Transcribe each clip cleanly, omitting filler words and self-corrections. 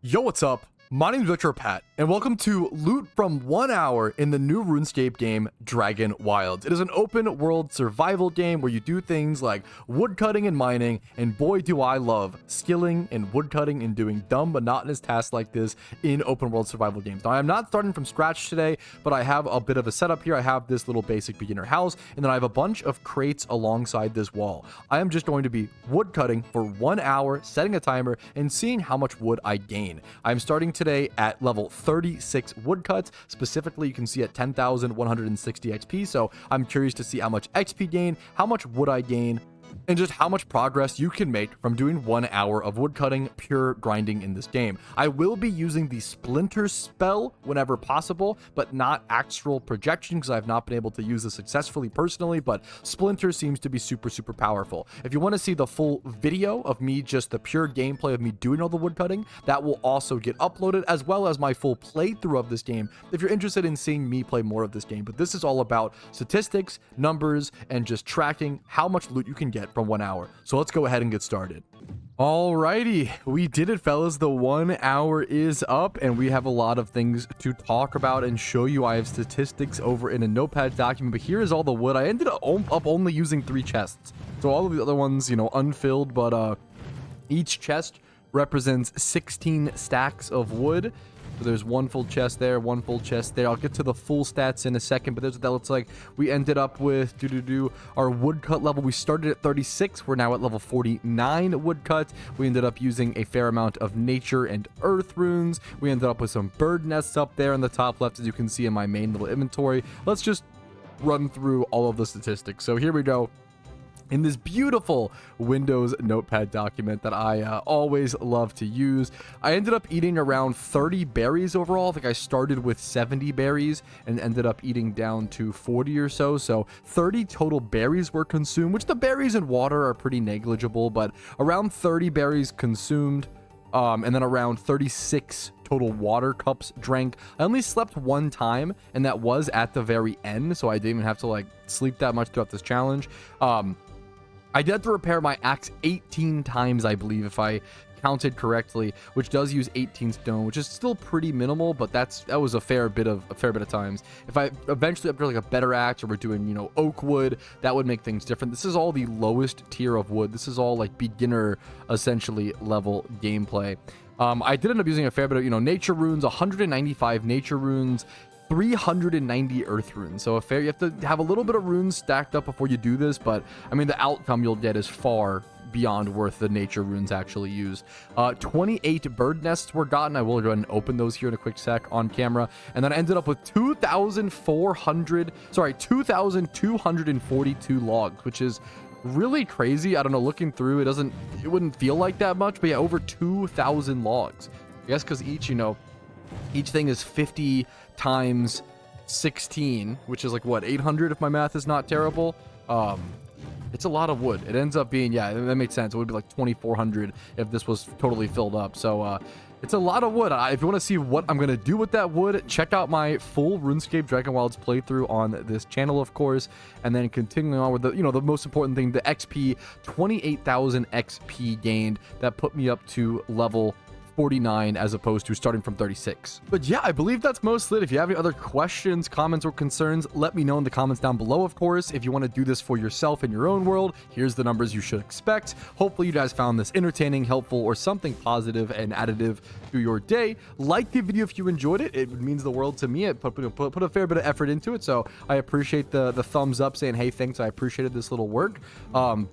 Yo, what's up? My name is Retro Pat, and welcome to Loot from 1 Hour in the new Runescape game, Dragonwilds. It is an open world survival game where you do things like woodcutting and mining, and boy do I love skilling and woodcutting and doing dumb monotonous tasks like this in open world survival games. Now, I'm not starting from scratch today, but I have a bit of a setup here. I have this little basic beginner house, and then I have a bunch of crates alongside this wall. I am just going to be woodcutting for 1 hour, setting a timer, and seeing how much wood I gain. I'm starting today at level 36 woodcuts. Specifically, you can see at 10,160 XP. So I'm curious to see how much XP gain, how much wood I gain, and just how much progress you can make from doing 1 hour of woodcutting, pure grinding in this game. I will be using the splinter spell whenever possible, but not astral projection because I've not been able to use this successfully personally, but splinter seems to be super powerful. If you want to see the full video of me, just the pure gameplay of me doing all the woodcutting, that will also get uploaded, as well as my full playthrough of this game if you're interested in seeing me play more of this game. But this is all about statistics, numbers, and just tracking how much loot you can get from 1 hour. So let's go ahead and get started. Alrighty, we did it, fellas. The 1 hour is up, and we have a lot of things to talk about and show you. I have statistics over in a notepad document, but here is all the wood. I ended up only using 3 chests, so all of the other ones, you know, unfilled, but each chest represents 16 stacks of wood. So there's 1 full chest there, 1 full chest there. I'll get to the full stats in a second, but there's what that looks like. We ended up with our woodcut level. We started at 36. We're now at level 49 woodcut. We ended up using a fair amount of nature and earth runes. We ended up with some bird nests up there in the top left, as you can see in my main little inventory. Let's just run through all of the statistics. So here we go. In this beautiful Windows notepad document that I always love to use, I ended up eating around 30 berries overall. I think I started with 70 berries and ended up eating down to 40 or so. So 30 total berries were consumed, which the berries and water are pretty negligible, but around 30 berries consumed, and then around 36 total water cups drank. I only slept 1 time, and that was at the very end, so I didn't even have to like sleep that much throughout this challenge. I did have to repair my axe 18 times, I believe, if I counted correctly, which does use 18 stone, which is still pretty minimal, but that was a fair bit of times. If I eventually upgrade like a better axe, or we're doing, you know, oak wood, that would make things different. This is all the lowest tier of wood. This is all like beginner, essentially, level gameplay. I did end up using a fair bit of, you know, nature runes, 195 nature runes, 390 earth runes. So you have to have a little bit of runes stacked up before you do this, but I mean, the outcome you'll get is far beyond worth the nature runes actually used. 28 bird nests were gotten. I will go ahead and open those here in a quick sec on camera. And then I ended up with 2,242 logs, which is really crazy. I don't know, looking through, it wouldn't feel like that much, but yeah, over 2,000 logs. I guess because each thing is 50 times 16, which is like what, 800 if my math is not terrible. It's a lot of wood. It ends up being, yeah, that makes sense. It would be like 2,400 if this was totally filled up. So it's a lot of wood. If you want to see what I'm going to do with that wood, check out my full RuneScape Dragonwilds playthrough on this channel, of course. And then continuing on with the, you know, the most important thing, the XP, 28,000 XP gained. That put me up to level 49 as opposed to starting from 36. But yeah, I believe that's mostly it. If you have any other questions, comments, or concerns, let me know in the comments down below, of course. If you want to do this for yourself in your own world, here's the numbers you should expect. Hopefully you guys found this entertaining, helpful, or something positive and additive to your day. Like the video if you enjoyed it. It means the world to me. It put a fair bit of effort into it, so I appreciate the thumbs up saying, hey, thanks, I appreciated this little work.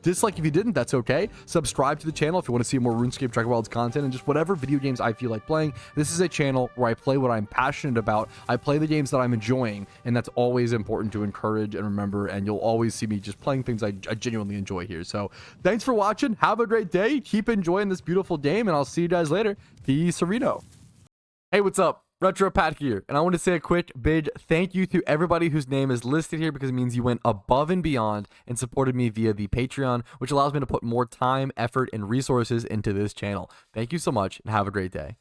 Dislike if you didn't, that's okay. Subscribe to the channel if you want to see more RuneScape Dragonwilds content and just whatever video games I feel like playing. This is a channel where I play what I'm passionate about. I play the games that I'm enjoying, and that's always important to encourage and remember, and you'll always see me just playing things I genuinely enjoy here. So thanks for watching. Have a great day. Keep enjoying this beautiful game, and I'll see you guys later. Peace, Reno. Hey, what's up? Retro Pat here, and I want to say a quick big thank you to everybody whose name is listed here, because it means you went above and beyond and supported me via the Patreon, which allows me to put more time, effort, and resources into this channel. Thank you so much, and have a great day.